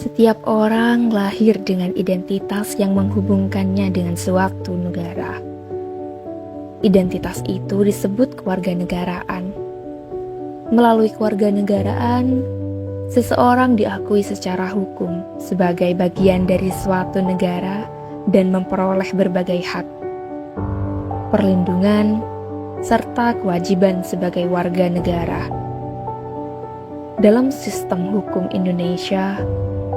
Setiap orang lahir dengan identitas yang menghubungkannya dengan suatu negara. Identitas itu disebut kewarganegaraan. Melalui kewarganegaraan, seseorang diakui secara hukum sebagai bagian dari suatu negara dan memperoleh berbagai hak, perlindungan, serta kewajiban sebagai warga negara. Dalam sistem hukum Indonesia,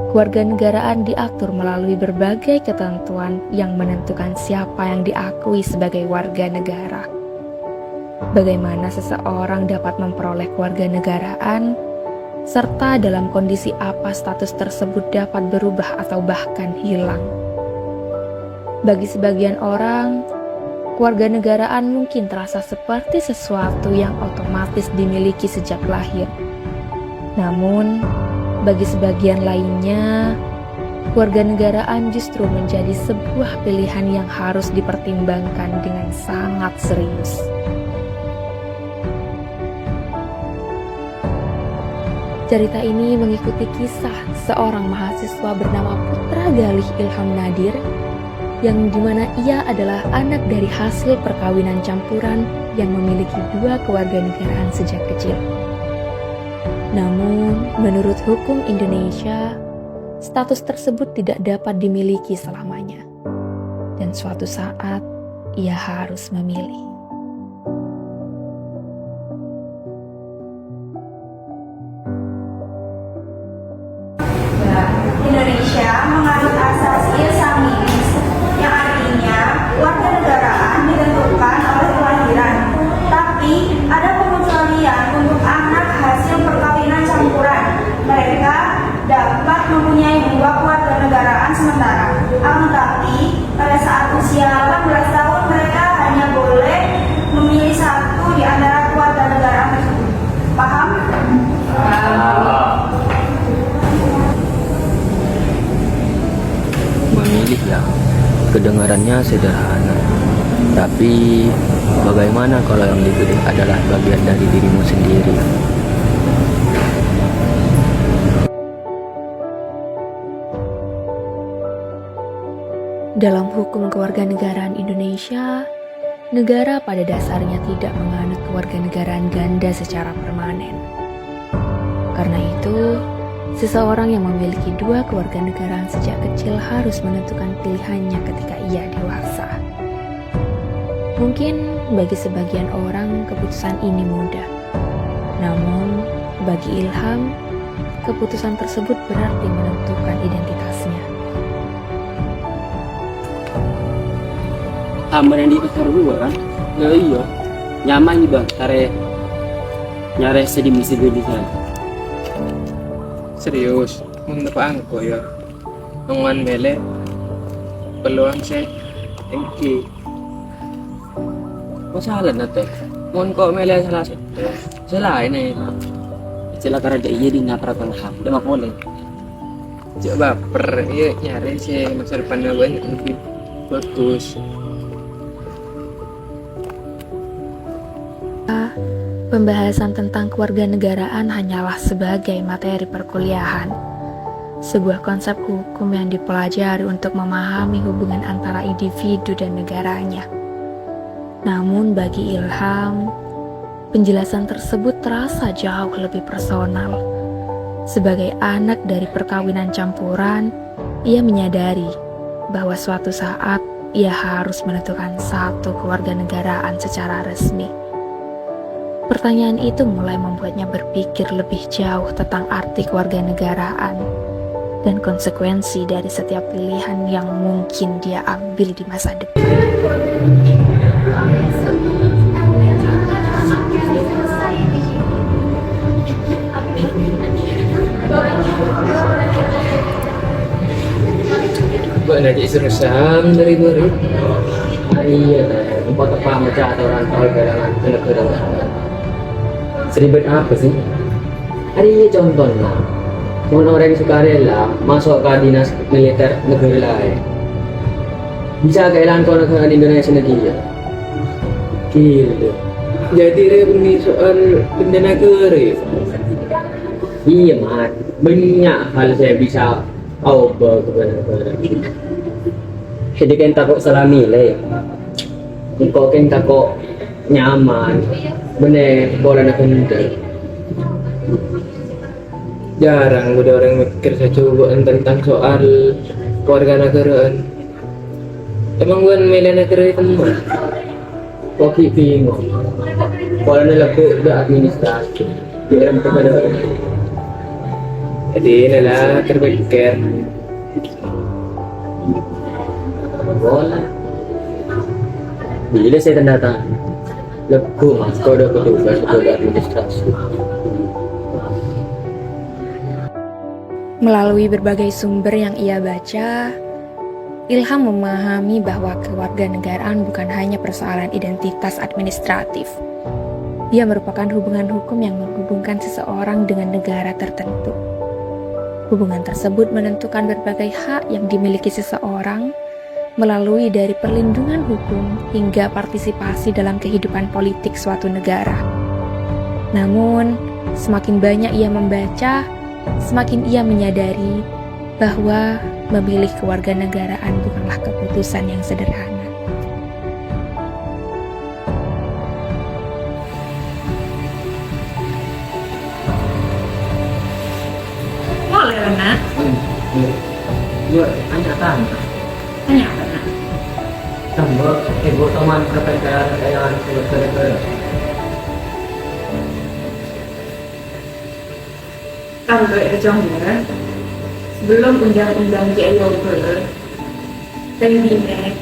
kewarganegaraan diatur melalui berbagai ketentuan yang menentukan siapa yang diakui sebagai warga negara. Bagaimana seseorang dapat memperoleh kewarganegaraan, serta dalam kondisi apa status tersebut dapat berubah atau bahkan hilang. Bagi sebagian orang, kewarganegaraan mungkin terasa seperti sesuatu yang otomatis dimiliki sejak lahir. Namun, bagi sebagian lainnya, kewarganegaraan justru menjadi sebuah pilihan yang harus dipertimbangkan dengan sangat serius. Cerita ini mengikuti kisah seorang mahasiswa bernama Putra Galih Ilham Nadir, yang dimana ia adalah anak dari hasil perkawinan campuran yang memiliki dua kewarganegaraan sejak kecil. Namun, menurut hukum Indonesia, status tersebut tidak dapat dimiliki selamanya, dan suatu saat ia harus memilih. Indonesia menganut asas iusaminis, yang artinya warganegaraan ditentukan oleh kelahiran, tapi ada pengecualian untuk anak hasil perkawinan campuran. Mereka dapat mempunyai dua kewarganegaraan sementara. Akan tetapi pada saat usia 18 tahun mereka hanya boleh memilih satu di antara kewarganegaraan tersebut. Paham? Memilih ya, kedengarannya sederhana. Tapi bagaimana kalau yang dipilih adalah bagian dari dirimu sendiri? Dalam hukum kewarganegaraan Indonesia, negara pada dasarnya tidak menganut kewarganegaraan ganda secara permanen. Karena itu, seseorang yang memiliki dua kewarganegaraan sejak kecil harus menentukan pilihannya ketika ia dewasa. Mungkin bagi sebagian orang keputusan ini mudah. Namun, bagi Ilham, keputusan tersebut berarti menentukan identitasnya. Tambah yang di pasar gua kan? Ya iya, nyaman nih bang, nyare sedih di sana. Serius, menurut angko ya, nongan mele, peluang saya, engki. Masalah nate, mohon kok mele salah ini. Istilah kerja iya di ngatrakan ham, udah mak boleh. Coba baper, iya nyari sih masa depannya banyak lebih bagus. Pembahasan tentang kewarganegaraan hanyalah sebagai materi perkuliahan, sebuah konsep hukum yang dipelajari untuk memahami hubungan antara individu dan negaranya. Namun bagi Ilham, penjelasan tersebut terasa jauh lebih personal. Sebagai anak dari perkawinan campuran, ia menyadari bahwa suatu saat ia harus menentukan satu kewarganegaraan secara resmi. Pertanyaan itu mulai membuatnya berpikir lebih jauh tentang arti kewarganegaraan dan konsekuensi dari setiap pilihan yang mungkin dia ambil di masa depan. Gue nanya suruh saham dari baru. Iya, empat apa macam atau orang tahu kerangan kedengaran. Seribet apa sih? Ada iya contohnya, orang sukarela masuk ke dinas militer negara lain, bisa keelan kau negara Indonesia negara. Gila. Jadi ini soal benda negara. Iya mat, banyak hal saya bisa Oh, benar. Jadi kan takut salah nilai. Engkau kan takut nyaman. Bener, boleh nak muda. Jarang udah orang mikir saya cobaan tentang soal keluarga negaraan. Emang gue milih negara itu mah? Kok bingung. Boleh nak laku udah administrasi. Biar kepada Jadi inilah terpikir. boleh. Bila saya tanda tangan. Leku mas, kau udah petugas udah administrasi. Melalui berbagai sumber yang ia baca, Ilham memahami bahwa kewarganegaraan bukan hanya persoalan identitas administratif. Dia merupakan hubungan hukum yang menghubungkan seseorang dengan negara tertentu. Hubungan tersebut menentukan berbagai hak yang dimiliki seseorang melalui dari perlindungan hukum hingga partisipasi dalam kehidupan politik suatu negara. Namun, semakin banyak ia membaca, semakin ia menyadari bahwa memilih kewarganegaraan bukanlah keputusan yang sederhana. Boleh, Lena. Ya, hanya tanya. Tanya apa, Nak? Tambah, ibu teman kepentingan yang selesai. Kalau Ejongnya, sebelum undang-undang JLOBE, Pembine,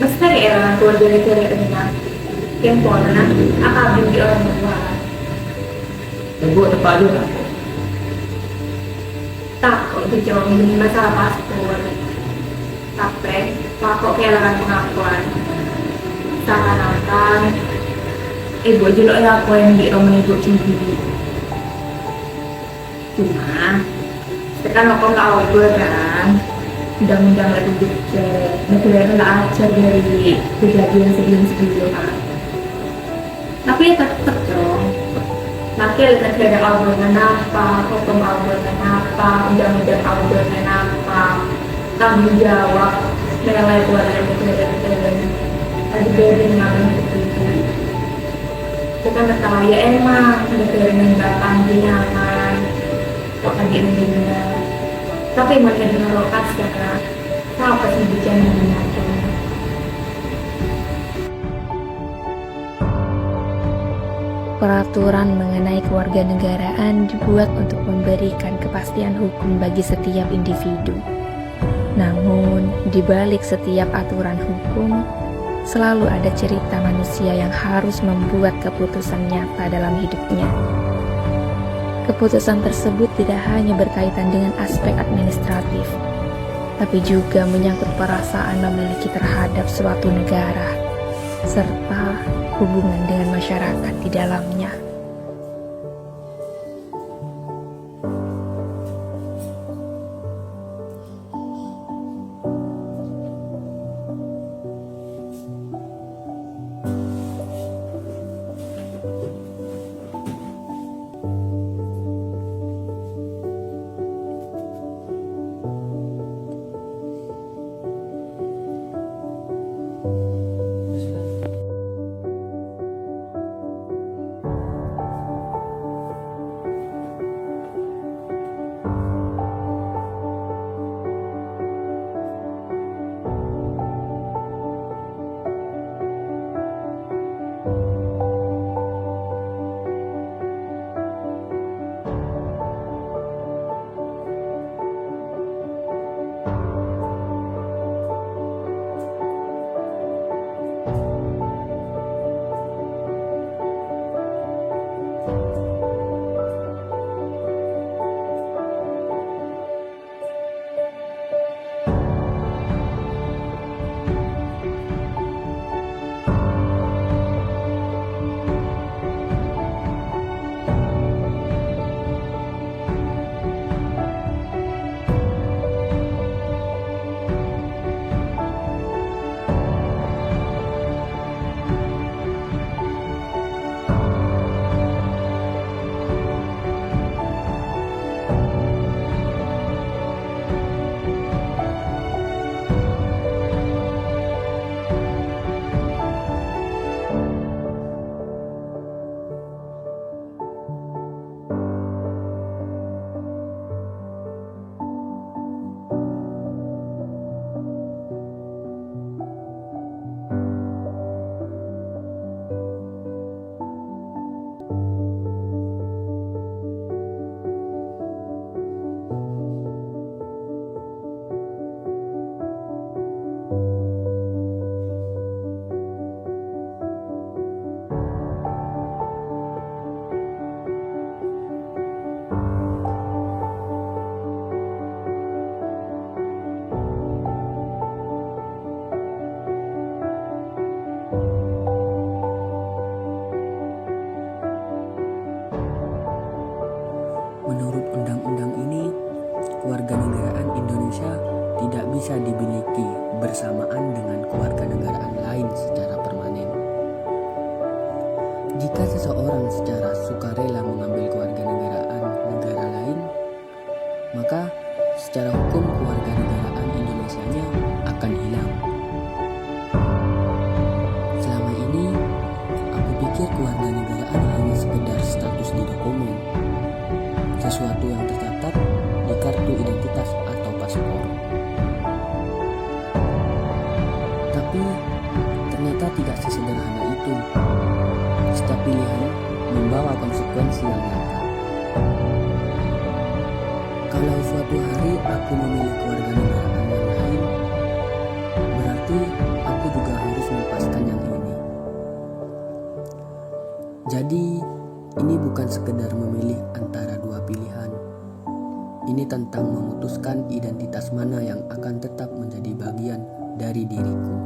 mesti era keluarga negaraan yang pernah akan di orang luar. Ibu tepat juga. Takut Ejong ini masalah paspor, tapi takut kehilangan pengakuan. Seakan-akan ibu jelok ya aku yang di rumah ibu sendiri. Cuma sekarang aku nggak awal kan undang-undang Republik negara nggak ajar dari kejadian sebelum-sebelumnya. Tapi ya tetap dong. Nanti ada algoritma apa, hukum algoritma apa, undang-undang algoritma apa, tanggung jawab nilai keluarga negara ada dari ngambil itu. Kita nggak tahu ya emang negara negara nyaman. Lagi Indonesia, tapi mereka dengan lokasi karena apa sih bicara Indonesia? Peraturan mengenai kewarganegaraan dibuat untuk memberikan kepastian hukum bagi setiap individu. Namun, di balik setiap aturan hukum, selalu ada cerita manusia yang harus membuat keputusan nyata dalam hidupnya. Keputusan tersebut tidak hanya berkaitan dengan aspek administratif, tapi juga menyangkut perasaan memiliki terhadap suatu negara, serta hubungan dengan masyarakat di dalamnya. bisa dimiliki bersamaan dengan kewarganegaraan lain secara permanen. Jika seseorang secara sukarela mengambil kewarganegaraan negara lain, maka secara hukum kewarganegaraan Indonesianya akan hilang. Selama ini, aku pikir kewarganegaraan hanya sekedar status di dokumen, sesuatu yang tercatat di kartu identitas atau paspor. Tapi ternyata tidak sesederhana itu. Setiap pilihan membawa konsekuensi yang nyata. Kalau suatu hari aku memilih kewarganegaraan yang lain, berarti aku juga harus melepaskan yang ini. Jadi, ini bukan sekedar memilih antara dua pilihan. Ini tentang memutuskan identitas mana yang akan tetap menjadi bagian dari diriku.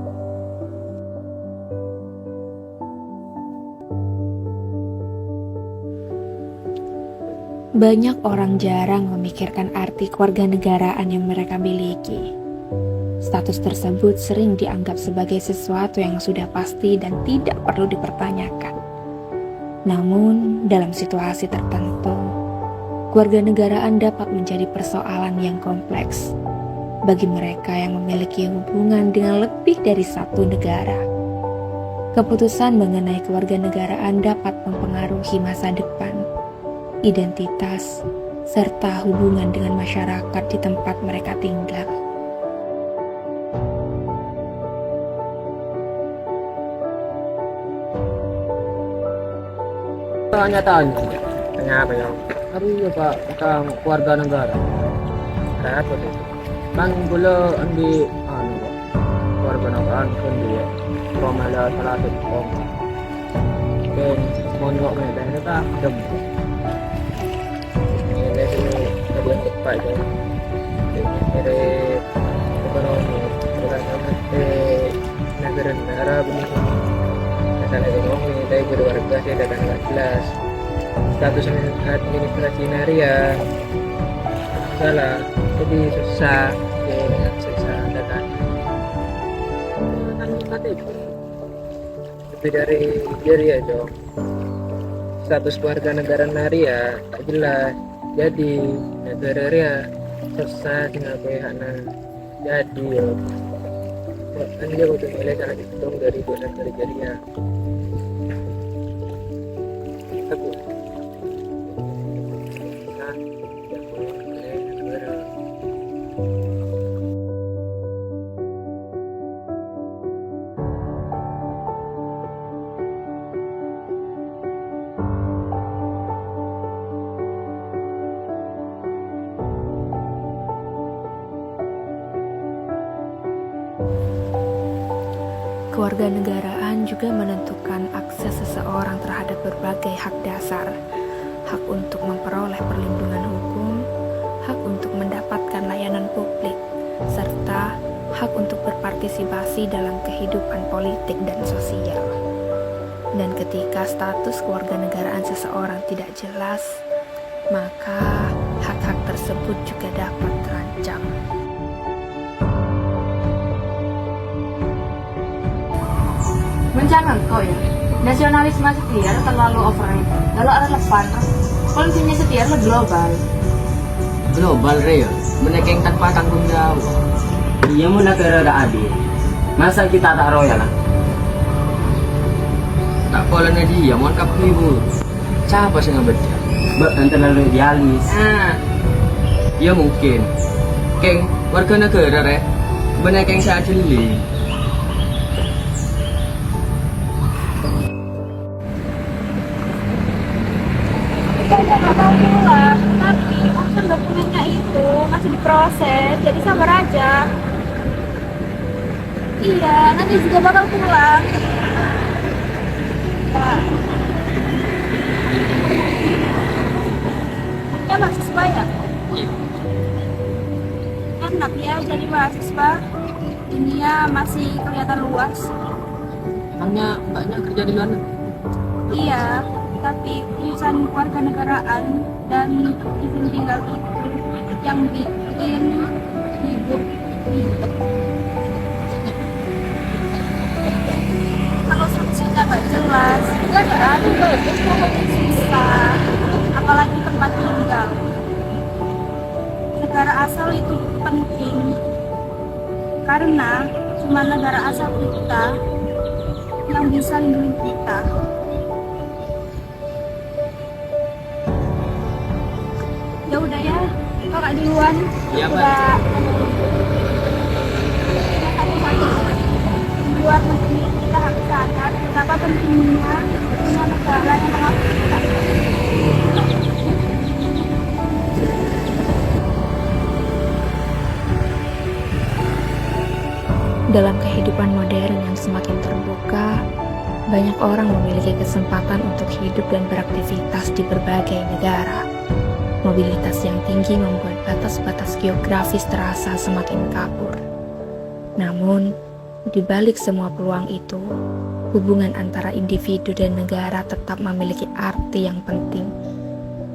Banyak orang jarang memikirkan arti kewarganegaraan yang mereka miliki. Status tersebut sering dianggap sebagai sesuatu yang sudah pasti dan tidak perlu dipertanyakan. Namun, dalam situasi tertentu, kewarganegaraan dapat menjadi persoalan yang kompleks bagi mereka yang memiliki hubungan dengan lebih dari satu negara. Keputusan mengenai kewarganegaraan dapat mempengaruhi masa depan, identitas, serta hubungan dengan masyarakat di tempat mereka tinggal. Tanya apa ya? Aduh ya Pak, tentang keluarga negara. Ada apa tuh? Kan gula andi Pak, keluarga negaraan kan dia promala salah satu om. Kan mau nggak nih, ini tak dem. Ini tadi yang cepat itu. Ini ekonomi, negara begitu. Masalah ekonomi, tapi berwarga saya datang nggak jelas. Status administrasi naria salah, jadi susah susah datang. Tanggung KTP lebih dari jari aja. Status warga negara naria tak jelas, jadi negara ria susah tinggal pihaknya. Jadi ya kan dia udah mulai cara dihitung dari bulan dari jarinya. Tapi nah, yang mulai negara. Kewarganegaraan juga menentukan akses seseorang terhadap berbagai hak dasar, hak untuk memperoleh perlindungan hukum, hak untuk mendapatkan layanan publik, serta hak untuk berpartisipasi dalam kehidupan politik dan sosial. Dan ketika status kewarganegaraan seseorang tidak jelas, maka hak-hak tersebut juga dapat terancam. Jangan kau ya, nasionalisme setia terlalu overrated, lalu ada lepan, polisinya setia adalah global. Global real, mereka yang tanpa tanggung jawab. Iya mau negara ada adil, masa kita tak royal lah? Tak bolehnya dia, mau kap ibu. Siapa sih nggak baca? Terlalu idealis. Ya mungkin, keng warga negara re, benar keng saya adili. Nggak mau pulang, tapi urusan dokumennya itu masih diproses, jadi sabar aja. Iya, nanti juga bakal pulang. Ya mahasiswa ya? Enak ya jadi mahasiswa. Ini ya masih kelihatan luas. Emangnya banyak kerja di luar negeri? Iya, tapi urusan kewarganegaraan dan izin tinggal itu yang bikin hidup Kalau solusinya nggak jelas, nggak ada bagus, pokoknya susah. Apalagi tempat tinggal. Negara asal itu penting karena cuma negara asal kita yang bisa lindungi kita. Ya udah ya, kakak duluan. Iya, Mbak. Udah di luar negeri kita harus sadar betapa pentingnya punya negara yang mengakui kita. Dalam kehidupan modern yang semakin terbuka, banyak orang memiliki kesempatan untuk hidup dan beraktivitas di berbagai negara. Mobilitas yang tinggi membuat batas-batas geografis terasa semakin kabur. Namun, di balik semua peluang itu, hubungan antara individu dan negara tetap memiliki arti yang penting.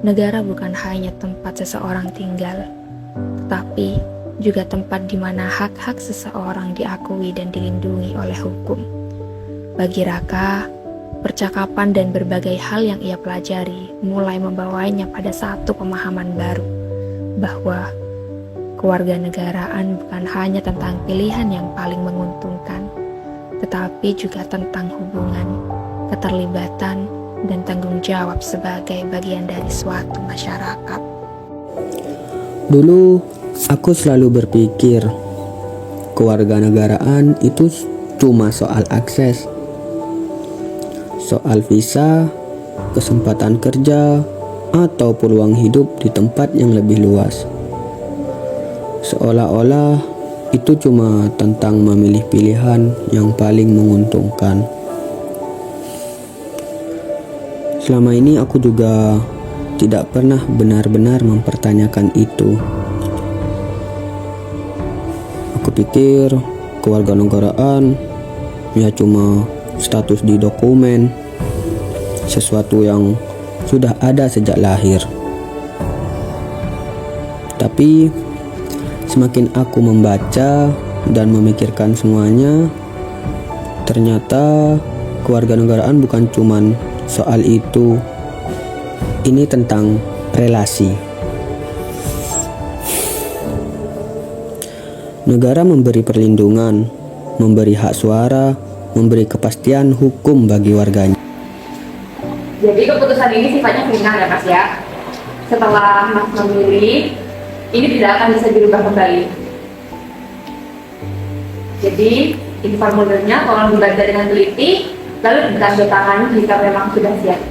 Negara bukan hanya tempat seseorang tinggal, tetapi juga tempat di mana hak-hak seseorang diakui dan dilindungi oleh hukum. Bagi Raka, percakapan dan berbagai hal yang ia pelajari mulai membawanya pada satu pemahaman baru, bahwa kewarganegaraan bukan hanya tentang pilihan yang paling menguntungkan, tetapi juga tentang hubungan, keterlibatan, dan tanggung jawab sebagai bagian dari suatu masyarakat. Dulu aku selalu berpikir kewarganegaraan itu cuma soal akses, soal visa, kesempatan kerja, atau peluang hidup di tempat yang lebih luas. Seolah-olah itu cuma tentang memilih pilihan yang paling menguntungkan. Selama ini aku juga tidak pernah benar-benar mempertanyakan itu. Aku pikir kewarganegaraan ya cuma status di dokumen, sesuatu yang sudah ada sejak lahir. Tapi semakin aku membaca dan memikirkan semuanya, ternyata kewarganegaraan bukan cuman soal itu. Ini tentang relasi. Negara memberi perlindungan, memberi hak suara, memberi kepastian hukum bagi warganya. Jadi keputusan ini sifatnya final ya Mas ya. Setelah Mas memilih, ini tidak akan bisa dirubah kembali. Jadi ini formulirnya tolong dibaca dengan teliti, lalu ditandatangani jika memang sudah siap.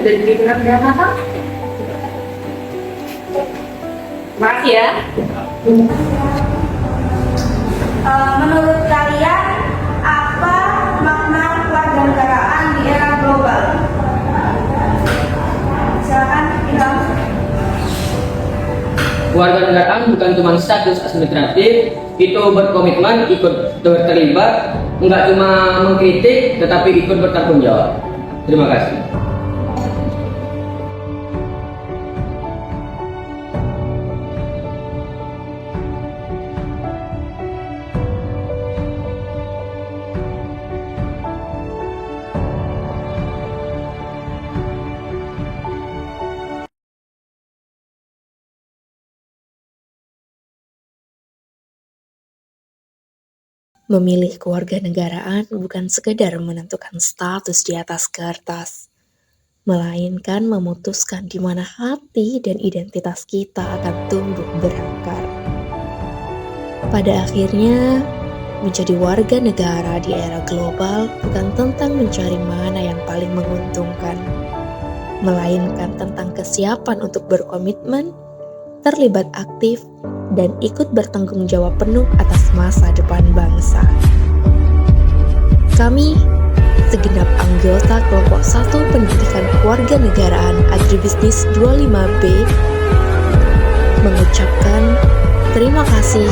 Sudah dibikin udah matang? Makasih ya. Menurut kalian, apa makna kewarganegaraan di era global? Silakan, Ilham. Kewarganegaraan bukan cuma status administratif, itu berkomitmen, ikut terlibat, nggak cuma mengkritik, tetapi ikut bertanggung jawab. Terima kasih. Memilih kewarganegaraan bukan sekedar menentukan status di atas kertas, melainkan memutuskan di mana hati dan identitas kita akan tumbuh berakar. Pada akhirnya, menjadi warga negara di era global bukan tentang mencari mana yang paling menguntungkan, melainkan tentang kesiapan untuk berkomitmen, terlibat aktif, dan ikut bertanggung jawab penuh atas masa depan bangsa. Kami, segenap anggota kelompok 1 Pendidikan Kewarganegaraan Agribisnis 25B, Terima kasih.